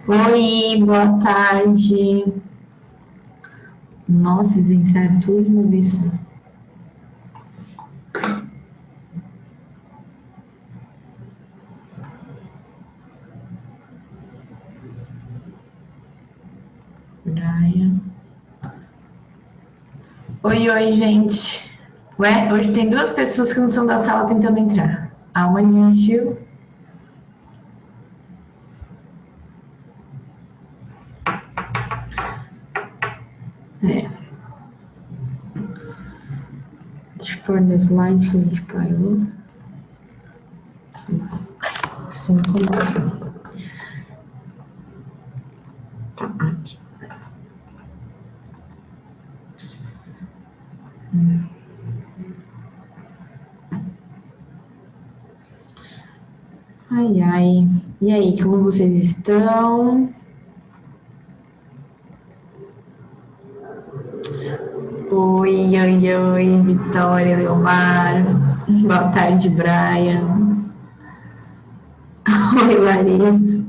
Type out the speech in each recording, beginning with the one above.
Oi, boa tarde. Nossa, eles entraram tudo de uma vez só. Brian. Oi, gente. Ué, hoje tem duas pessoas que não são da sala tentando entrar. A uma desistiu. É. Deixa eu pôr no slide que a gente parou. Assim como... Tá, aqui. Ai. E aí, como vocês estão? Oi, Vitória, Leomar. Boa tarde, Brian. Oi, Larissa.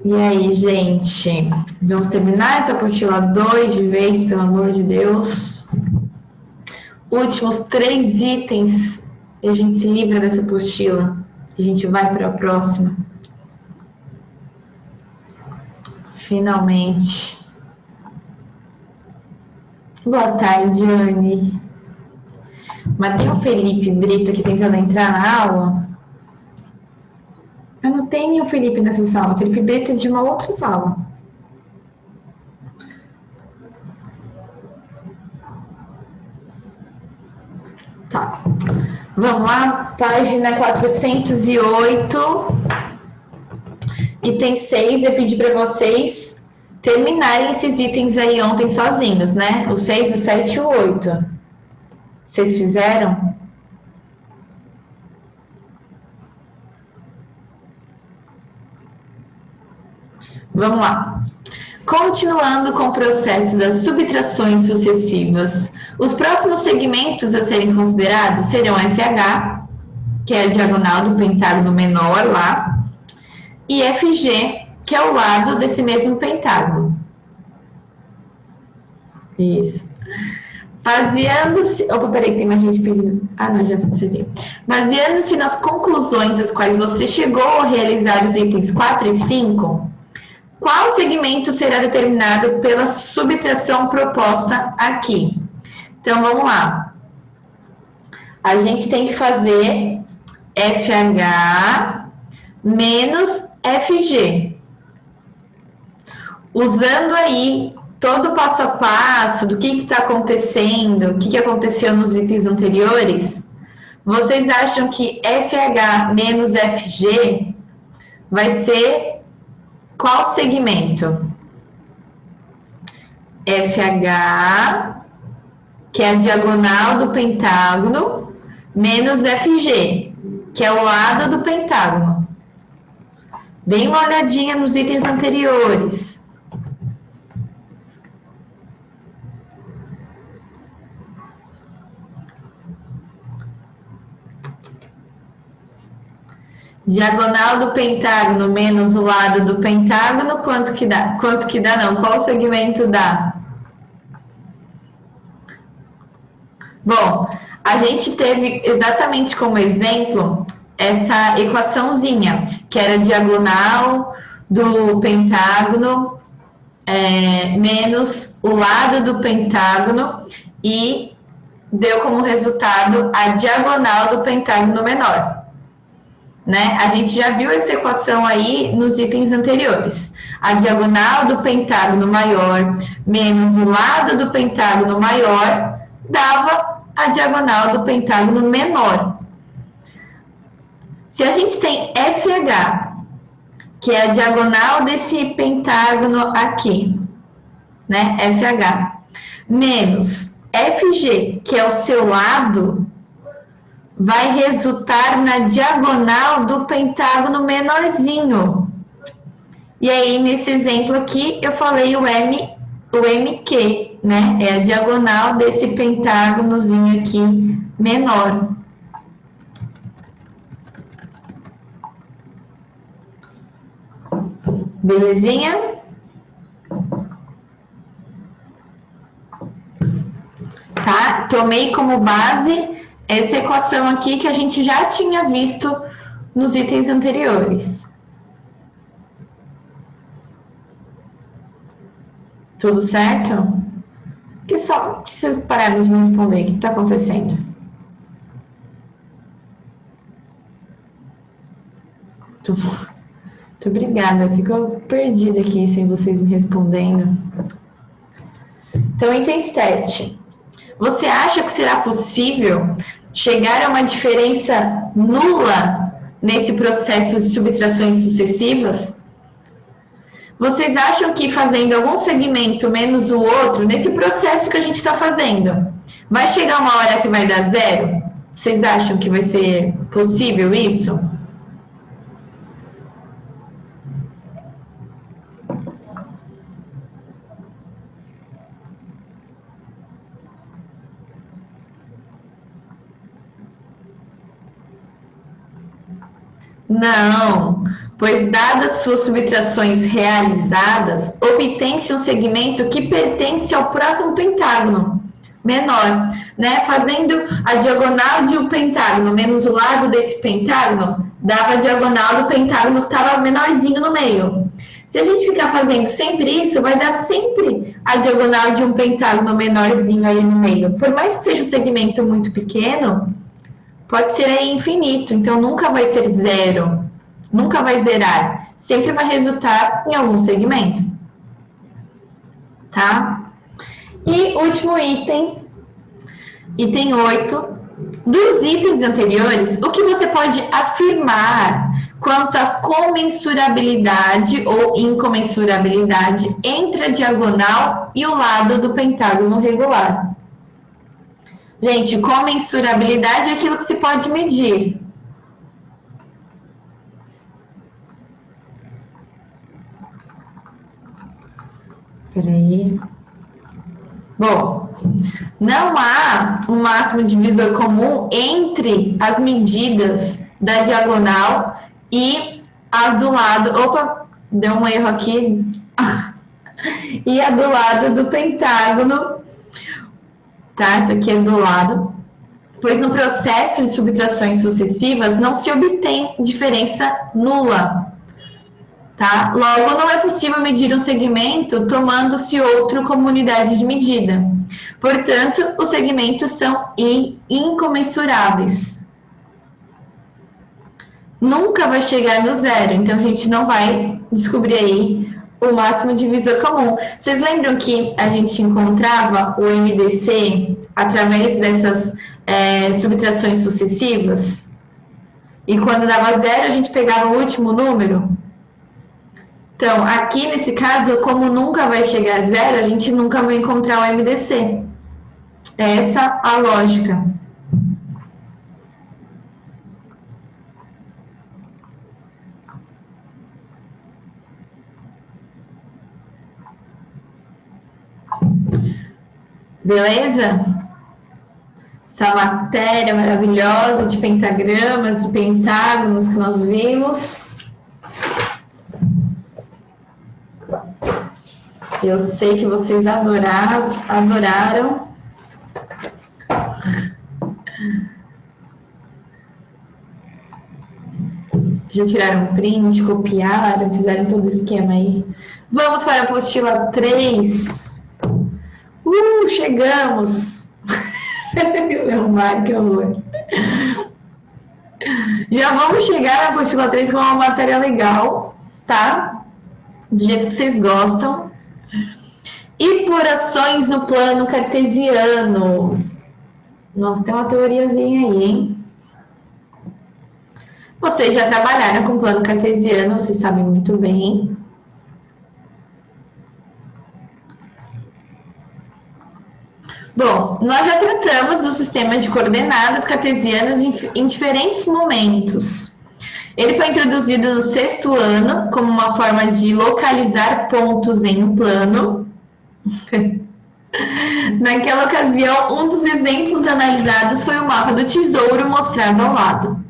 E aí, gente? Vamos terminar essa apostila 2 de vez, pelo amor de Deus. Últimos 3 itens e a gente se livra dessa apostila. A gente vai para a próxima. Finalmente. Boa tarde, Anne. Mas tem o Felipe Brito aqui tentando entrar na aula? Eu não tenho o Felipe nessa sala. O Felipe Brito é de uma outra sala. Tá. Vamos lá, página 408. Item 6, eu pedi para vocês terminarem esses itens aí ontem sozinhos, né? O 6, o 7 e o 8. Vocês fizeram? Vamos lá. Continuando com o processo das subtrações sucessivas, os próximos segmentos a serem considerados serão FH, que é a diagonal do pentágono menor lá, e FG, que é o lado desse mesmo pentágono. Isso. Baseando-se... Opa, peraí, que tem mais gente pedindo. Ah, não, já consegui. Baseando-se nas conclusões às quais você chegou a realizar os itens 4 e 5, qual segmento será determinado pela subtração proposta aqui? Então, vamos lá. A gente tem que fazer FH menos FG. Usando aí todo o passo a passo do que está acontecendo, o que aconteceu nos itens anteriores, vocês acham que FH menos FG vai ser qual segmento? FH, que é a diagonal do pentágono, menos FG, que é o lado do pentágono. Dê uma olhadinha nos itens anteriores. Diagonal do pentágono menos o lado do pentágono, quanto que dá? Quanto que dá não? Qual segmento dá? Bom, a gente teve exatamente como exemplo essa equaçãozinha, que era diagonal do pentágono menos o lado do pentágono e deu como resultado a diagonal do pentágono menor. Né? A gente já viu essa equação aí nos itens anteriores. A diagonal do pentágono maior menos o lado do pentágono maior dava a diagonal do pentágono menor. Se a gente tem FH, que é a diagonal desse pentágono aqui, né? FH, menos FG, que é o seu lado, vai resultar na diagonal do pentágono menorzinho. E aí, nesse exemplo aqui, eu falei o MQ, né? É a diagonal desse pentágonozinho aqui menor. Belezinha? Tá? Tomei como base essa equação aqui que a gente já tinha visto nos itens anteriores. Tudo certo? Que vocês pararam de me responder? O que está acontecendo? Muito obrigada. Fico perdida aqui sem vocês me respondendo. Então, item 7. Você acha que será possível chegar a uma diferença nula nesse processo de subtrações sucessivas? Vocês acham que fazendo algum segmento menos o outro, nesse processo que a gente está fazendo, vai chegar uma hora que vai dar zero? Vocês acham que vai ser possível isso? Não, pois dadas suas subtrações realizadas, obtém-se um segmento que pertence ao próximo pentágono menor, né? Fazendo a diagonal de um pentágono menos o lado desse pentágono, dava a diagonal do pentágono que estava menorzinho no meio. Se a gente ficar fazendo sempre isso, vai dar sempre a diagonal de um pentágono menorzinho aí no meio. Por mais que seja um segmento muito pequeno, pode ser aí infinito, então nunca vai ser zero, nunca vai zerar, sempre vai resultar em algum segmento, tá? E último item, item 8, dos itens anteriores, o que você pode afirmar quanto à comensurabilidade ou incomensurabilidade entre a diagonal e o lado do pentágono regular? Gente, comensurabilidade é aquilo que se pode medir. Peraí. Bom, não há um máximo divisor comum entre as medidas da diagonal e as do lado. Opa, deu um erro aqui. E a do lado do pentágono. Tá? Isso aqui é do lado. Pois no processo de subtrações sucessivas não se obtém diferença nula. Tá? Logo, não é possível medir um segmento tomando-se outro como unidade de medida. Portanto, os segmentos são incomensuráveis. Nunca vai chegar no zero, então a gente não vai descobrir aí o máximo divisor comum. Vocês lembram que a gente encontrava o MDC através dessas subtrações sucessivas? E quando dava zero, a gente pegava o último número? Então, aqui nesse caso, como nunca vai chegar a zero, a gente nunca vai encontrar o MDC. Essa a lógica. Beleza? Essa matéria maravilhosa de pentagramas e pentágonos que nós vimos. Eu sei que vocês adoraram. Já tiraram print, copiaram, fizeram todo o esquema aí. Vamos para a apostila 3. Chegamos! Leomar, que horror. Já vamos chegar na apostila 3 com uma matéria legal, tá? Do jeito que vocês gostam. Explorações no plano cartesiano. Nossa, tem uma teoriazinha aí, hein? Vocês já trabalharam com plano cartesiano, vocês sabem muito bem. Bom, nós já tratamos do sistema de coordenadas cartesianas em diferentes momentos. Ele foi introduzido no 6º ano como uma forma de localizar pontos em um plano. Naquela ocasião, um dos exemplos analisados foi o mapa do tesouro mostrado ao lado.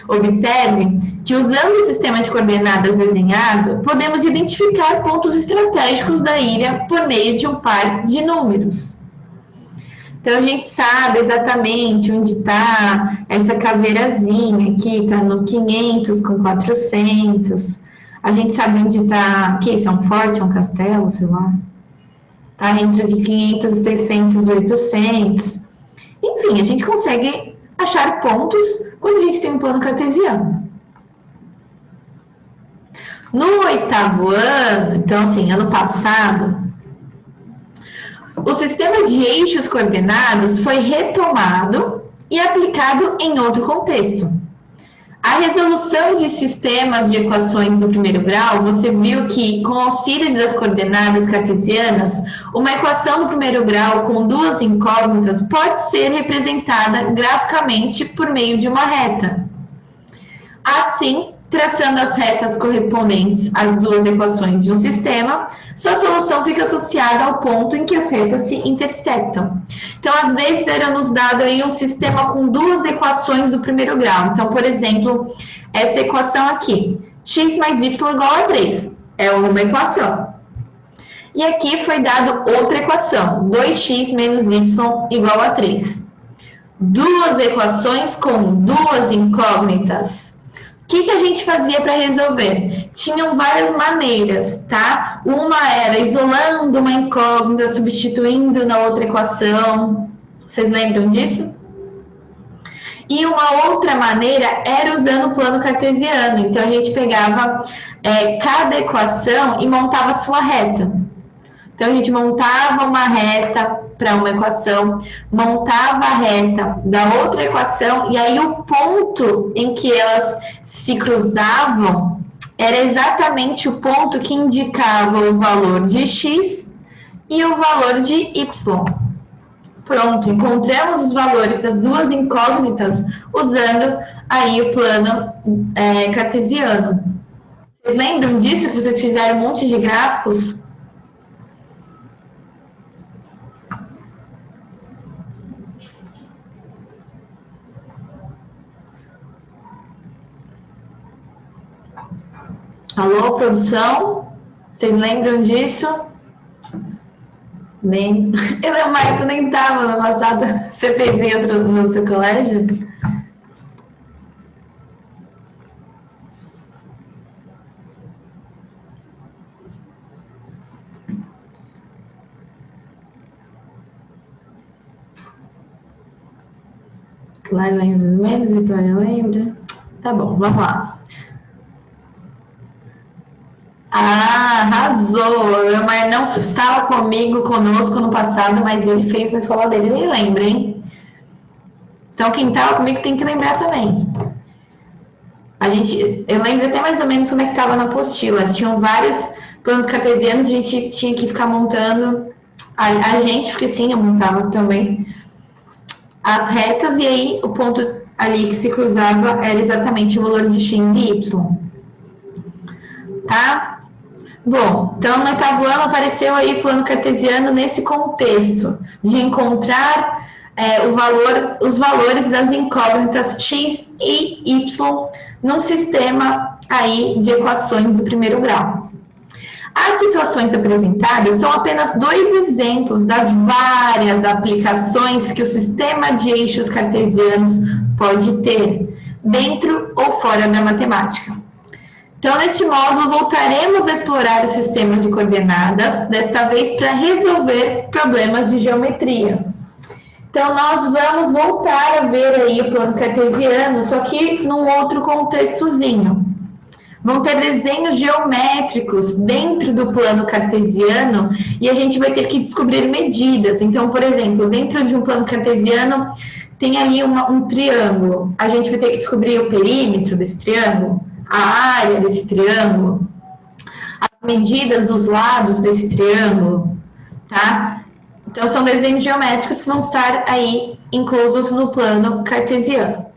Observe que usando o sistema de coordenadas desenhado, podemos identificar pontos estratégicos da ilha por meio de um par de números. Então, a gente sabe exatamente onde está essa caveirazinha aqui, está no 500 com 400. A gente sabe onde está, o que isso é um forte, um castelo, sei lá. Está entre 500, 600 e 800. Enfim, a gente consegue achar pontos quando a gente tem um plano cartesiano. No 8º ano, então assim, ano passado, o sistema de eixos coordenados foi retomado e aplicado em outro contexto. A resolução de sistemas de equações do primeiro grau, você viu que, com auxílio das coordenadas cartesianas, uma equação do primeiro grau com duas incógnitas pode ser representada graficamente por meio de uma reta. Assim, traçando as retas correspondentes às duas equações de um sistema, sua solução fica associada ao ponto em que as retas se intersectam. Então, às vezes, era-nos dado aí um sistema com duas equações do primeiro grau. Então, por exemplo, essa equação aqui, x mais y igual a 3, é uma equação. E aqui foi dado outra equação, 2x menos y igual a 3. Duas equações com duas incógnitas. O que a gente fazia para resolver? Tinham várias maneiras, tá? Uma era isolando uma incógnita, substituindo na outra equação. Vocês lembram disso? E uma outra maneira era usando o plano cartesiano. Então, a gente pegava cada equação e montava a sua reta. Então, a gente montava uma reta para uma equação, montava a reta da outra equação, e aí o ponto em que elas se cruzavam era exatamente o ponto que indicava o valor de x e o valor de y. Pronto, encontramos os valores das duas incógnitas usando aí o plano cartesiano. Vocês lembram disso, que vocês fizeram um monte de gráficos? Alô, produção? Vocês lembram disso? Nem. Eleomar, tu nem estava na passada. Você fez dentro no seu colégio? Clara lembra menos, Vitória lembra? Tá bom, vamos lá. Ah, arrasou! O Elmar não estava conosco no passado, mas ele fez na escola dele, ele lembra, hein? Então, quem estava comigo tem que lembrar também. Eu lembro até mais ou menos como é que estava na apostila. Tinham vários planos cartesianos, a gente tinha que ficar montando, a gente, porque sim, eu montava também, as retas, e aí o ponto ali que se cruzava era exatamente o valor de x e y. Tá? Bom, então no 8º ano apareceu aí plano cartesiano nesse contexto de encontrar os valores das incógnitas x e y num sistema aí de equações do primeiro grau. As situações apresentadas são apenas dois exemplos das várias aplicações que o sistema de eixos cartesianos pode ter, dentro ou fora da matemática. Então, neste módulo, voltaremos a explorar os sistemas de coordenadas, desta vez para resolver problemas de geometria. Então, nós vamos voltar a ver aí o plano cartesiano, só que num outro contextozinho. Vão ter desenhos geométricos dentro do plano cartesiano e a gente vai ter que descobrir medidas. Então, por exemplo, dentro de um plano cartesiano, tem ali um triângulo. A gente vai ter que descobrir o perímetro desse triângulo, a área desse triângulo, as medidas dos lados desse triângulo, tá? Então, são desenhos geométricos que vão estar aí inclusos no plano cartesiano.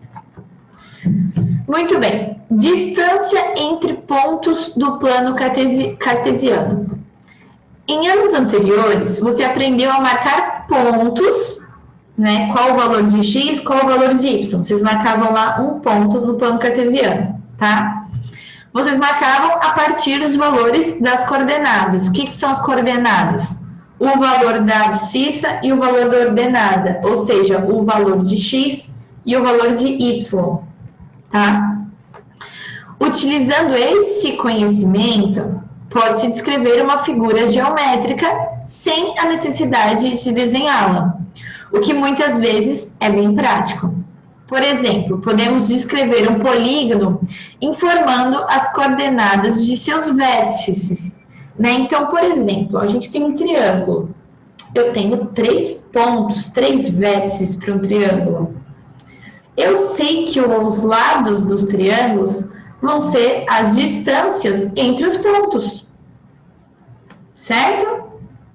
Muito bem. Distância entre pontos do plano cartesiano. Em anos anteriores, você aprendeu a marcar pontos, né? Qual o valor de x, qual o valor de y. Vocês marcavam lá um ponto no plano cartesiano, tá? Vocês marcavam a partir dos valores das coordenadas. O que são as coordenadas? O valor da abscissa e o valor da ordenada, ou seja, o valor de x e o valor de y, tá? Utilizando esse conhecimento, pode-se descrever uma figura geométrica sem a necessidade de desenhá-la, o que muitas vezes é bem prático. Por exemplo, podemos descrever um polígono informando as coordenadas de seus vértices, né? Então, por exemplo, a gente tem um triângulo. Eu tenho 3 pontos, 3 vértices para um triângulo. Eu sei que os lados dos triângulos vão ser as distâncias entre os pontos. Certo?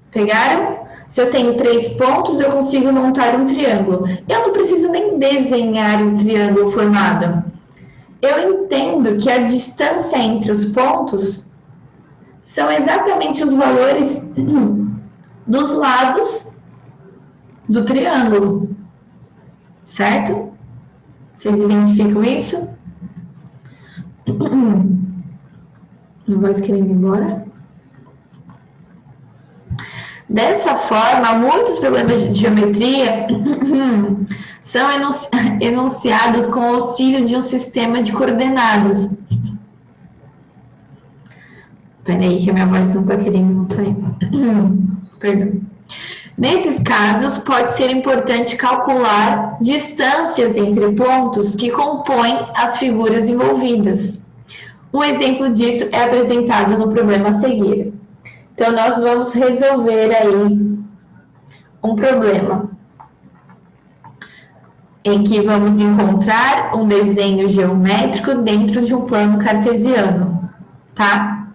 Pegaram? Se eu tenho 3 pontos, eu consigo montar um triângulo. Eu não preciso nem desenhar um triângulo formado. Eu entendo que a distância entre os pontos são exatamente os valores dos lados do triângulo. Certo? Vocês identificam isso? Minha voz querendo ir embora? Dessa forma, muitos problemas de geometria são enunciados com o auxílio de um sistema de coordenadas. Peraí, que a minha voz não está querendo sair. Perdão. Nesses casos, pode ser importante calcular distâncias entre pontos que compõem as figuras envolvidas. Um exemplo disso é apresentado no problema a seguir. Então, nós vamos resolver aí um problema em que vamos encontrar um desenho geométrico dentro de um plano cartesiano, tá?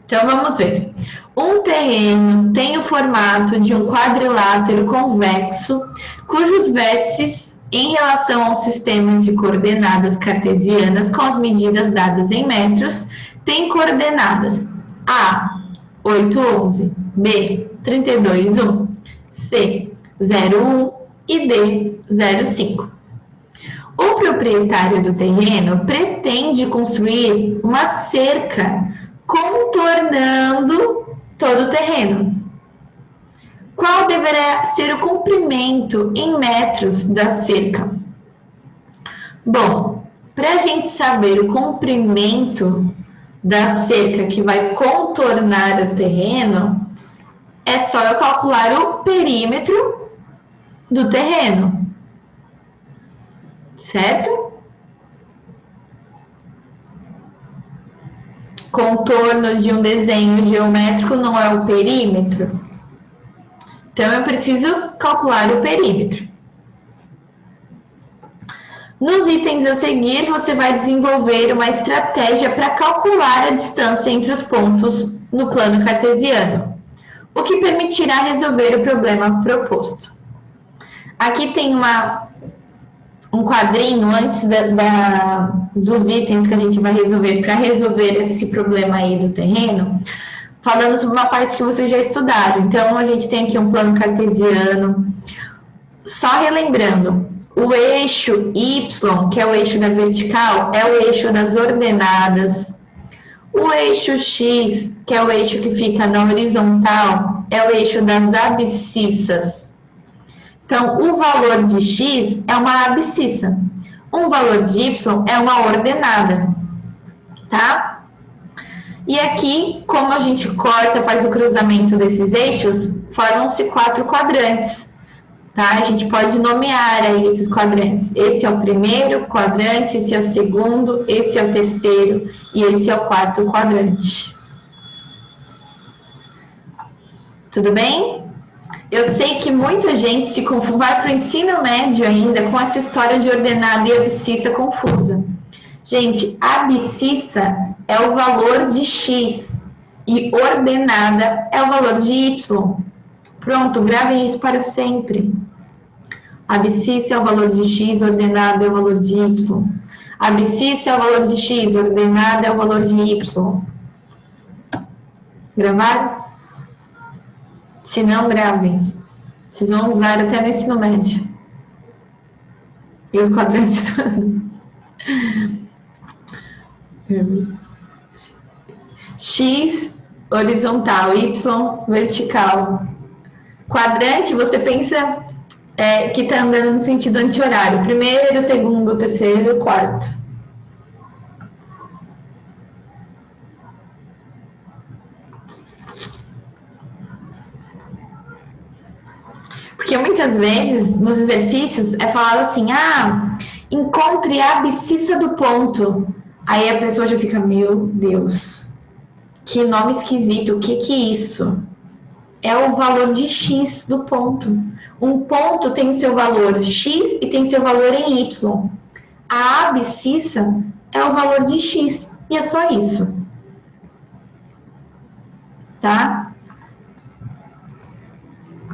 Então, vamos ver. Um terreno tem o formato de um quadrilátero convexo, cujos vértices, em relação ao sistema de coordenadas cartesianas com as medidas dadas em metros, têm coordenadas A, 8, 11, B, 32, 1, C, 0, 1 e D, 0, 5. O proprietário do terreno pretende construir uma cerca contornando todo o terreno. Qual deverá ser o comprimento em metros da cerca? Bom, para a gente saber o comprimento da cerca que vai contornar o terreno, é só eu calcular o perímetro do terreno, certo? Contorno de um desenho geométrico não é o perímetro? Então, eu preciso calcular o perímetro. Nos itens a seguir, você vai desenvolver uma estratégia para calcular a distância entre os pontos no plano cartesiano, o que permitirá resolver o problema proposto. Aqui tem um quadrinho antes dos itens que a gente vai resolver para resolver esse problema aí do terreno, falando sobre uma parte que vocês já estudaram. Então, a gente tem aqui um plano cartesiano. Só relembrando, o eixo Y, que é o eixo da vertical, é o eixo das ordenadas. O eixo X, que é o eixo que fica na horizontal, é o eixo das abscissas. Então, o valor de X é uma abscissa. Um valor de Y é uma ordenada, tá? E aqui, como a gente corta, faz o cruzamento desses eixos, formam-se 4 quadrantes, tá? A gente pode nomear aí esses quadrantes. Esse é o primeiro quadrante, esse é o segundo, esse é o terceiro e esse é o quarto quadrante. Tudo bem? Eu sei que muita gente se confunde, vai para o ensino médio ainda com essa história de ordenada e abscissa confusa. Gente, abscissa é o valor de X e ordenada é o valor de Y. Pronto, gravem isso para sempre. Abscissa é o valor de X, ordenada é o valor de Y. Abscissa é o valor de X, ordenada é o valor de Y. Gravaram? Se não, gravem. Vocês vão usar até no ensino médio. E os quadrantes. X horizontal, Y vertical. Quadrante, você pensa que está andando no sentido anti-horário. Primeiro, segundo, terceiro, quarto. Porque muitas vezes, nos exercícios, é falado assim, encontre a abscissa do ponto. Aí a pessoa já fica, meu Deus, que nome esquisito, o que é isso? É o valor de X do ponto. Um ponto tem o seu valor X e tem seu valor em Y. A abscissa é o valor de X. E é só isso. Tá?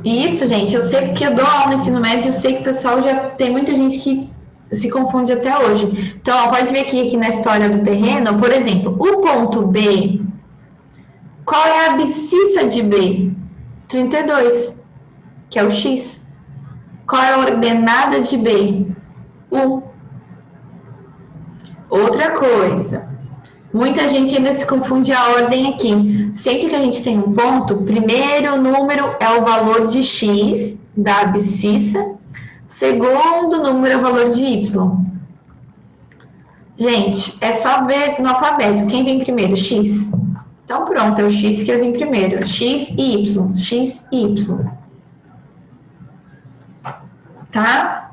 E isso, gente, eu sei porque eu dou aula no ensino médio, eu sei que o pessoal já tem muita gente que se confunde até hoje. Então, ó, pode ver aqui na história do terreno, por exemplo, o ponto B, qual é a abscissa de B? 32, que é o X. Qual é a ordenada de B? 1. Outra coisa, muita gente ainda se confunde a ordem aqui. Sempre que a gente tem um ponto, primeiro número é o valor de X da abscissa, segundo número é o valor de Y. Gente, é só ver no alfabeto. Quem vem primeiro? X. Então pronto, é o X que eu vim primeiro. X e Y. X e Y. Tá?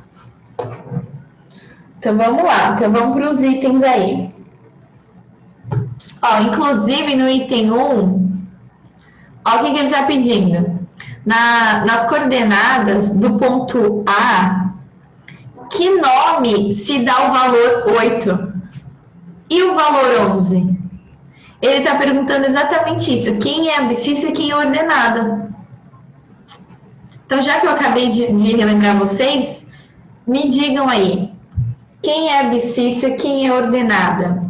Então vamos lá. Então vamos para os itens aí. Ó, inclusive no item 1, ó o que ele está pedindo. Nas coordenadas do ponto A, que nome se dá o valor 8? E o valor 11? Ele está perguntando exatamente isso. Quem é abscissa e quem é ordenada? Então, já que eu acabei de relembrar vocês, me digam aí. Quem é abscissa, quem é ordenada?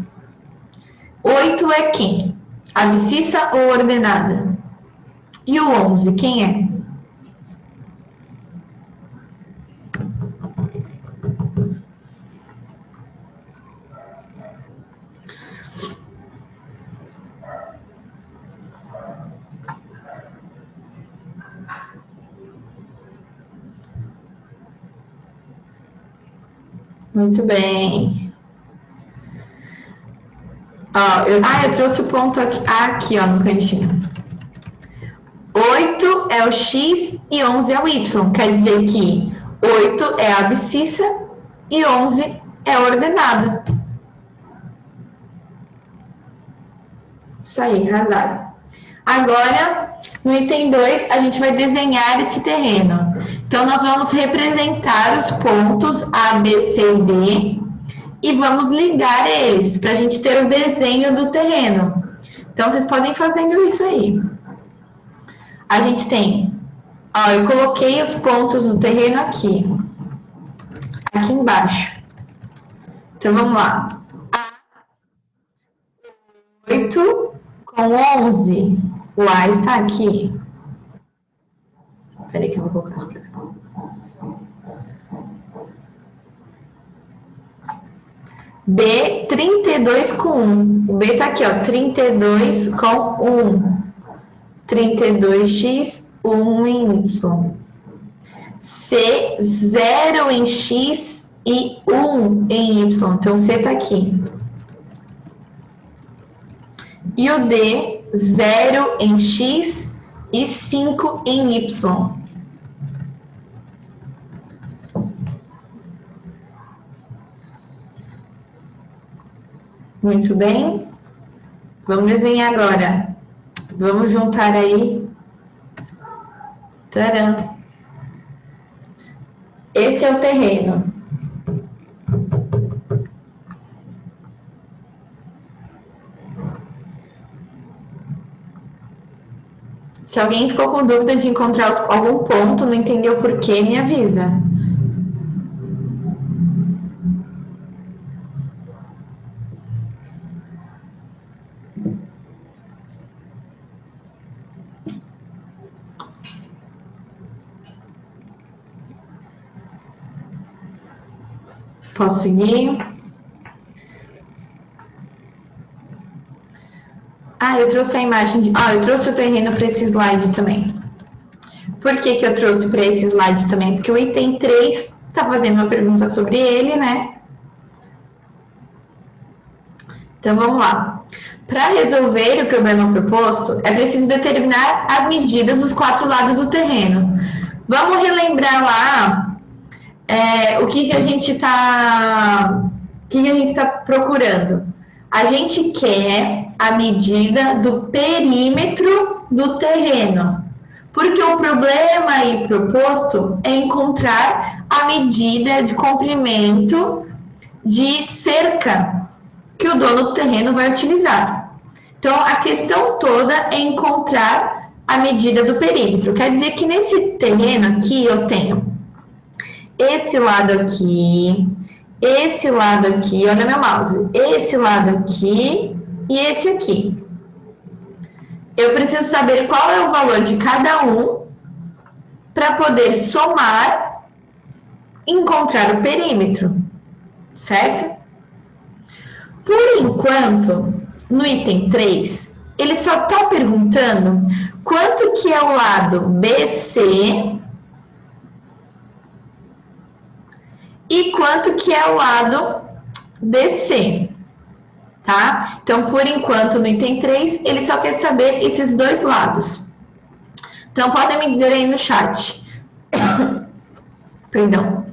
8 é quem? Abscissa ou ordenada? E o 11, quem é? Muito bem. Ó, eu trouxe o ponto aqui ó, no cantinho. 8 é o X e 11 é o Y. Quer dizer que 8 é a abscissa e 11 é a ordenada. Isso aí, arrasaram. Agora, no item 2, a gente vai desenhar esse terreno. Então, nós vamos representar os pontos A, B, C e D e vamos ligar eles para a gente ter o desenho do terreno. Então, vocês podem ir fazendo isso aí. A gente tem, ó, eu coloquei os pontos do terreno aqui embaixo. Então, vamos lá. 8 com 11. O A está aqui. Espera aí que eu vou colocar isso para cá. B, 32 com 1. O B está aqui, ó, 32 com 1. 32x, 1 em Y. C, 0 em X e 1 em Y. Então, C está aqui. E o D, 0 em X e 5 em Y. Muito bem. Vamos desenhar agora. Vamos juntar aí. Tcharam. Esse é o terreno. Se alguém ficou com dúvida de encontrar algum ponto, não entendeu por quê, me avisa. Posso seguir? Eu trouxe a imagem de... eu trouxe o terreno para esse slide também. Por que que eu trouxe para esse slide também? Porque o item 3 está fazendo uma pergunta sobre ele, né? Então, vamos lá. Para resolver o problema proposto, é preciso determinar as medidas dos 4 lados do terreno. Vamos relembrar lá o que a gente está procurando. A gente quer a medida do perímetro do terreno, porque o problema aí proposto é encontrar a medida de comprimento de cerca que o dono do terreno vai utilizar. Então, a questão toda é encontrar a medida do perímetro. Quer dizer que nesse terreno aqui eu tenho esse lado aqui, olha meu mouse, esse lado aqui e esse aqui. Eu preciso saber qual é o valor de cada um para poder somar e encontrar o perímetro, certo? Por enquanto, no item 3, ele só está perguntando quanto que é o lado BC e quanto que é o lado DC, tá? Então, por enquanto, no item 3, ele só quer saber esses dois lados. Então, podem me dizer aí no chat. Perdão.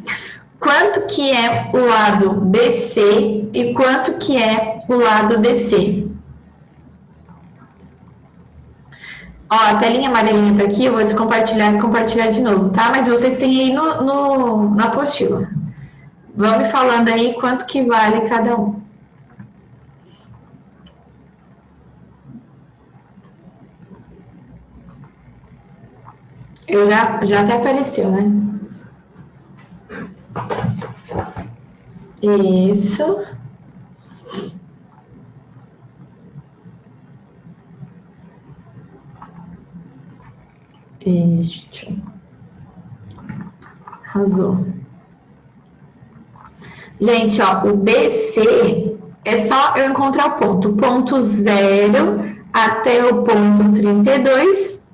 Quanto que é o lado BC e quanto que é o lado DC? Ó, a telinha amarelinha tá aqui, eu vou descompartilhar e compartilhar de novo, tá? Mas vocês têm aí na apostila. Vão me falando aí quanto que vale cada um. Já até apareceu, né? Isso. Isso. Arrasou. Gente, ó, o BC é só eu encontrar o ponto 0 até o ponto 32,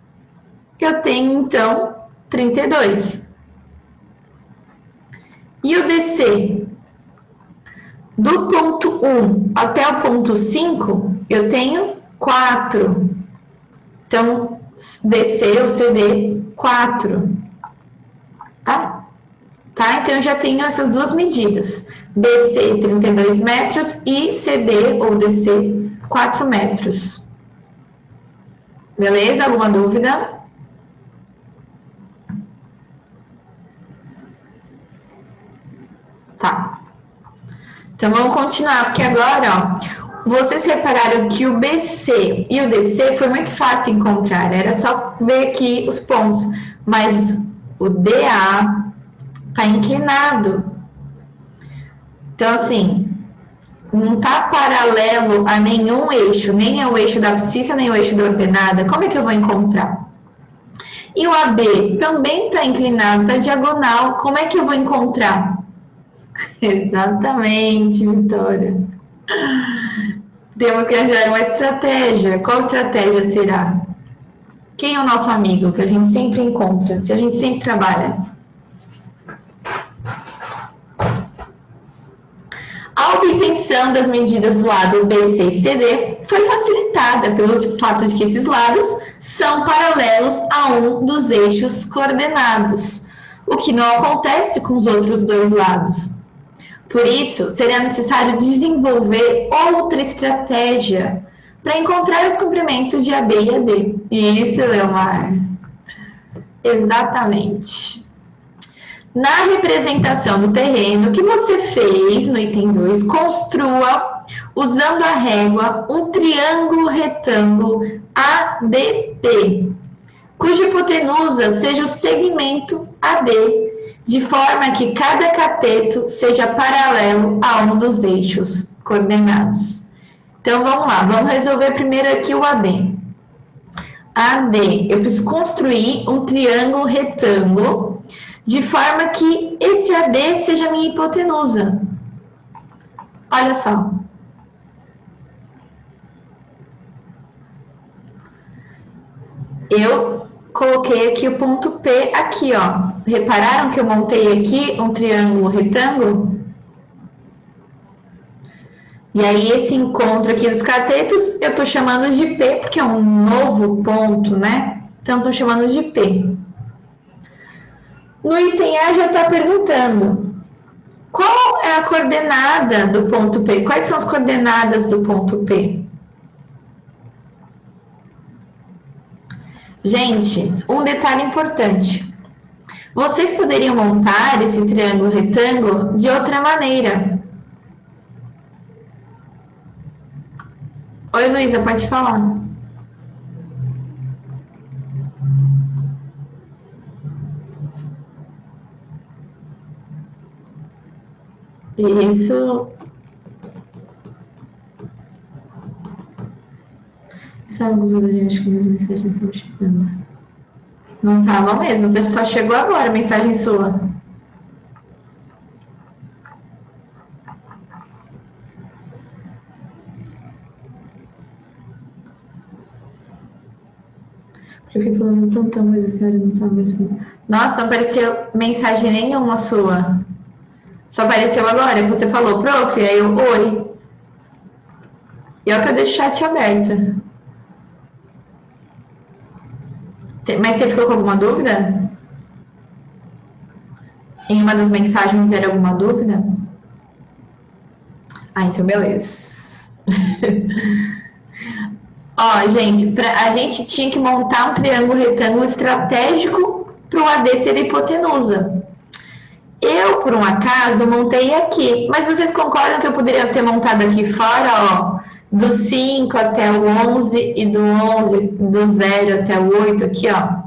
eu tenho, então, 32. E o DC? Do ponto 1 até o ponto 5, eu tenho 4. Então, DC ou CD, 4. Tá? Então, eu já tenho essas duas medidas. BC, 32 metros e CD ou DC, 4 metros. Beleza? Alguma dúvida? Tá. Então, vamos continuar, porque agora, ó, vocês repararam que o BC e o DC foi muito fácil encontrar, era só ver aqui os pontos, mas o DA está inclinado. Então, assim, não está paralelo a nenhum eixo, nem ao eixo da abscissa, nem ao eixo da ordenada. Como é que eu vou encontrar? E o AB também está inclinado, está diagonal. Como é que eu vou encontrar? Exatamente, Vitória. Temos que achar uma estratégia. Qual estratégia será? Quem é o nosso amigo que a gente sempre encontra, que a gente sempre trabalha? A obtenção das medidas do lado BC e CD foi facilitada pelo fato de que esses lados são paralelos a um dos eixos coordenados, o que não acontece com os outros dois lados. Por isso, será necessário desenvolver outra estratégia para encontrar os comprimentos de AB e AD. Isso, Leomar. Exatamente. Na representação do terreno que você fez no item 2, construa, usando a régua, um triângulo retângulo ADP, cuja hipotenusa seja o segmento AD, de forma que cada cateto seja paralelo a um dos eixos coordenados. Então, vamos lá. Vamos resolver primeiro aqui o AD. AD, eu preciso construir um triângulo retângulo, de forma que esse AD seja a minha hipotenusa. Olha só. Eu coloquei aqui o ponto P aqui, ó. Repararam que eu montei aqui um triângulo retângulo? E aí, esse encontro aqui dos catetos, eu tô chamando de P, porque é um novo ponto, né? Então, tô chamando de P. No item A já está perguntando, qual é a coordenada do ponto P? Quais são as coordenadas do ponto P? Gente, um detalhe importante. Vocês poderiam montar esse triângulo retângulo de outra maneira. Oi, Luísa, pode falar. Isso. Sabe, eu acho que as mensagens estão chegando. Não estavam mesmo, você só chegou agora a mensagem sua. Eu fiquei falando tantão, mas a senhora não sabe mesmo. Nossa, não apareceu mensagem nenhuma sua. Só apareceu agora que você falou, prof, aí eu, oi. E olha que eu deixo o chat aberto. Mas você ficou com alguma dúvida? Em uma das mensagens era alguma dúvida? Ah, então beleza. Ó, gente, a gente tinha que montar um triângulo retângulo estratégico para o AD ser hipotenusa. Eu, por um acaso, montei aqui, mas vocês concordam que eu poderia ter montado aqui fora, ó, do 5 até o 11 e do 11, do 0 até o 8 aqui, ó.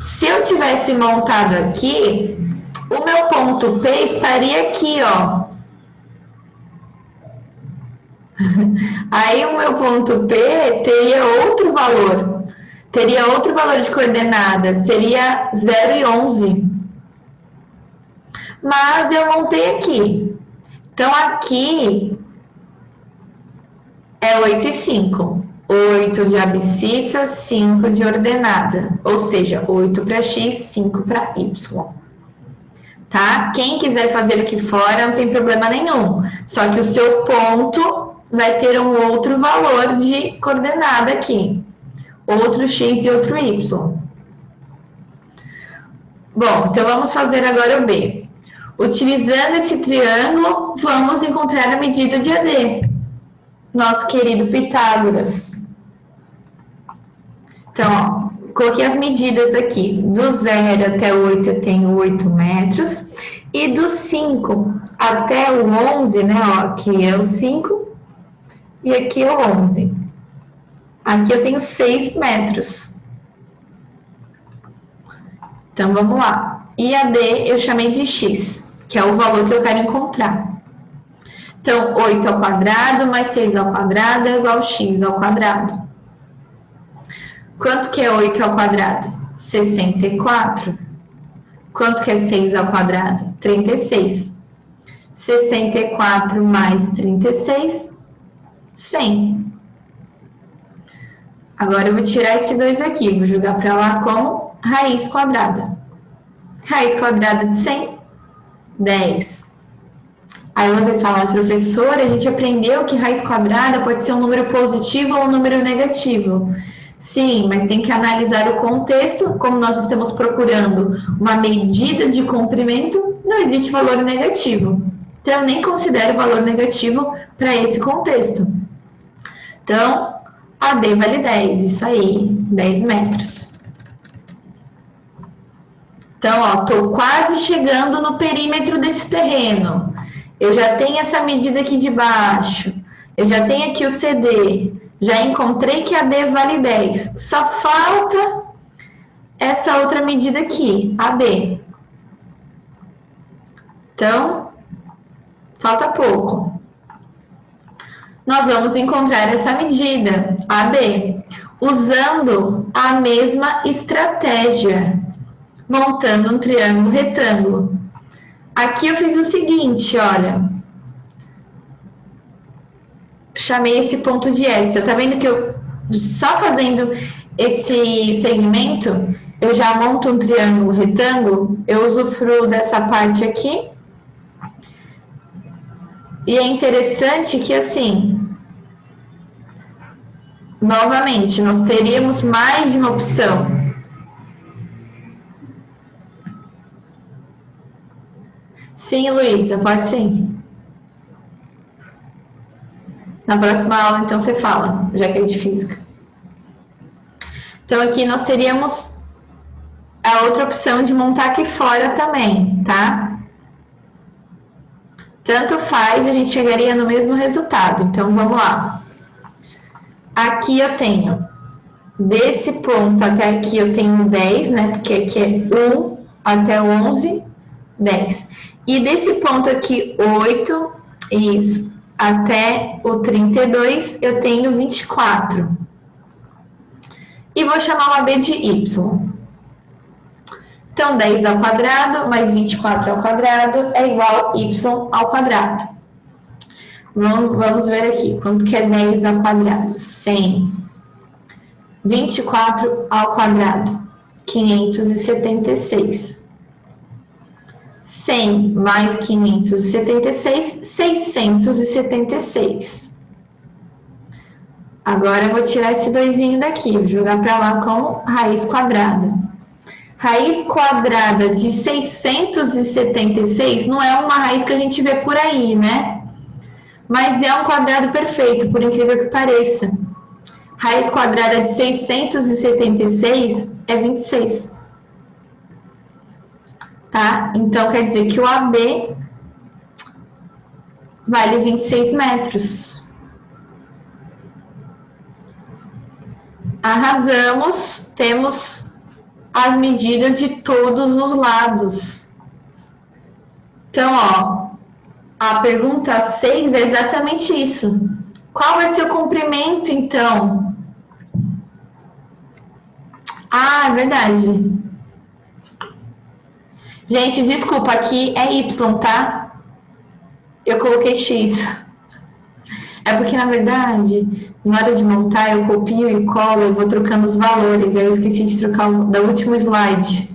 Se eu tivesse montado aqui, o meu ponto P estaria aqui, ó. Aí o meu ponto P teria outro valor. Teria outro valor de coordenada. Seria 0 e 11. Mas eu montei aqui. Então, aqui é 8 e 5. 8 de abscissa, 5 de ordenada. Ou seja, 8 para x, 5 para y. Tá? Quem quiser fazer aqui fora, não tem problema nenhum. Só que o seu ponto vai ter um outro valor de coordenada aqui. Outro x e outro y. Bom, então vamos fazer agora o B. Utilizando esse triângulo, vamos encontrar a medida de AD. Nosso querido Pitágoras. Então, ó, coloquei as medidas aqui. Do 0 até o 8 eu tenho 8 metros. E do 5 até o 11, né? Ó, aqui é o 5 e aqui é o 11. Aqui eu tenho 6 metros. Então, vamos lá. E a D eu chamei de x, que é o valor que eu quero encontrar. Então, 8 ao quadrado mais 6 ao quadrado é igual a x ao quadrado. Quanto que é 8 ao quadrado? 64. Quanto que é 6 ao quadrado? 36. 64 mais 36, 100. Agora eu vou tirar esse 2 aqui, vou jogar para lá como raiz quadrada. Raiz quadrada de 100, 10. Aí vocês falam, mas professora, a gente aprendeu que raiz quadrada pode ser um número positivo ou um número negativo. Sim, mas tem que analisar o contexto, como nós estamos procurando uma medida de comprimento, não existe valor negativo. Então, eu nem considero valor negativo para esse contexto. Então, AD vale 10, isso aí, 10 metros. Então, ó, tô quase chegando no perímetro desse terreno. Eu já tenho essa medida aqui de baixo. Eu já tenho aqui o CD. Já encontrei que a D vale 10. Só falta essa outra medida aqui, a B. Então, falta pouco. Nós vamos encontrar essa medida, a B, usando a mesma estratégia, montando um triângulo retângulo. Aqui eu fiz o seguinte, olha. chamei esse ponto de S. Tá vendo que eu, só fazendo esse segmento, eu já monto um triângulo retângulo, eu usufruo dessa parte aqui. E é interessante que, assim, novamente, nós teríamos mais de uma opção. Sim, Luísa, pode sim. Na próxima aula, então, você fala, já que é de física. Então, aqui nós teríamos a outra opção de montar aqui fora também, tá? Tanto faz, a gente chegaria no mesmo resultado. Então, vamos lá. Aqui eu tenho, desse ponto até aqui eu tenho 10, né? Porque aqui é 1 até 11, 10. E desse ponto aqui, 8, isso, até o 32, eu tenho 24. E vou chamar uma B de Y. Então, 10 ao quadrado mais 24 ao quadrado é igual a y ao quadrado. Vamos ver aqui, quanto que é 10 ao quadrado? 100. 24 ao quadrado, 576. 100 mais 576, 676. Agora eu vou tirar esse doisinho daqui, vou jogar para lá com raiz quadrada. Raiz quadrada de 676 não é uma raiz que a gente vê por aí, né? Mas é um quadrado perfeito, por incrível que pareça. Raiz quadrada de 676 é 26. Tá? Então, quer dizer que o AB vale 26 metros. Arrasamos, temos as medidas de todos os lados. Então, ó, a pergunta 6 é exatamente isso. Qual vai ser o comprimento, então? Ah, é verdade. Gente, desculpa, aqui é Y, tá? Eu coloquei X. É porque, na verdade, na hora de montar, eu copio e colo, eu vou trocando os valores. Aí eu esqueci de trocar o da último slide.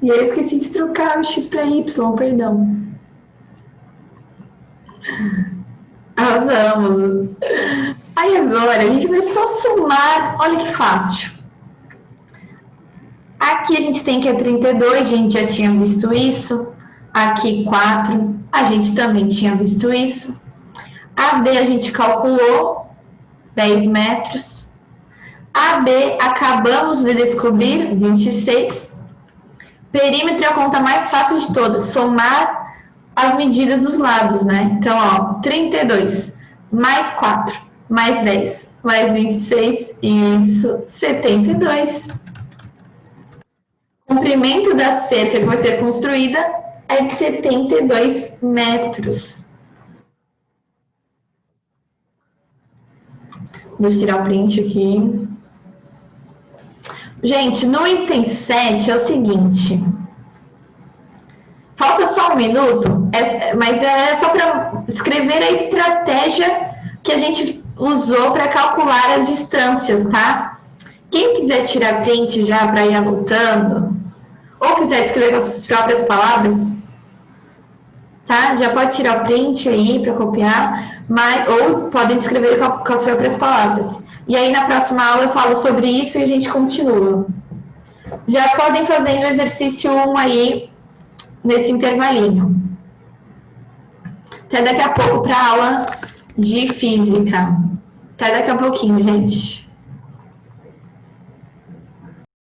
E aí eu esqueci de trocar o X para Y, perdão. Arrasamos. Aí agora, a gente vai só somar. Olha que fácil. Aqui a gente tem que é 32, a gente já tinha visto isso. Aqui 4, a gente também tinha visto isso. A B a gente calculou, 10 metros. A B acabamos de descobrir, 26. Perímetro é a conta mais fácil de todas, somar as medidas dos lados, né? Então, ó, 32, mais 4, mais 10, mais 26, isso, 72. O comprimento da cerca que vai ser construída é de 72 metros. Deixa eu tirar o print aqui. Gente, no item 7 é o seguinte. Falta só um minuto, mas é só para escrever a estratégia que a gente usou para calcular as distâncias, tá? Quem quiser tirar print já para ir anotando, ou quiser escrever com as suas próprias palavras, tá? Já pode tirar o print aí para copiar, ou podem escrever com as próprias palavras. E aí, na próxima aula, eu falo sobre isso e a gente continua. Já podem fazer o exercício 1 aí, nesse intervalinho. Até daqui a pouco para a aula de física. Até daqui a pouquinho, gente.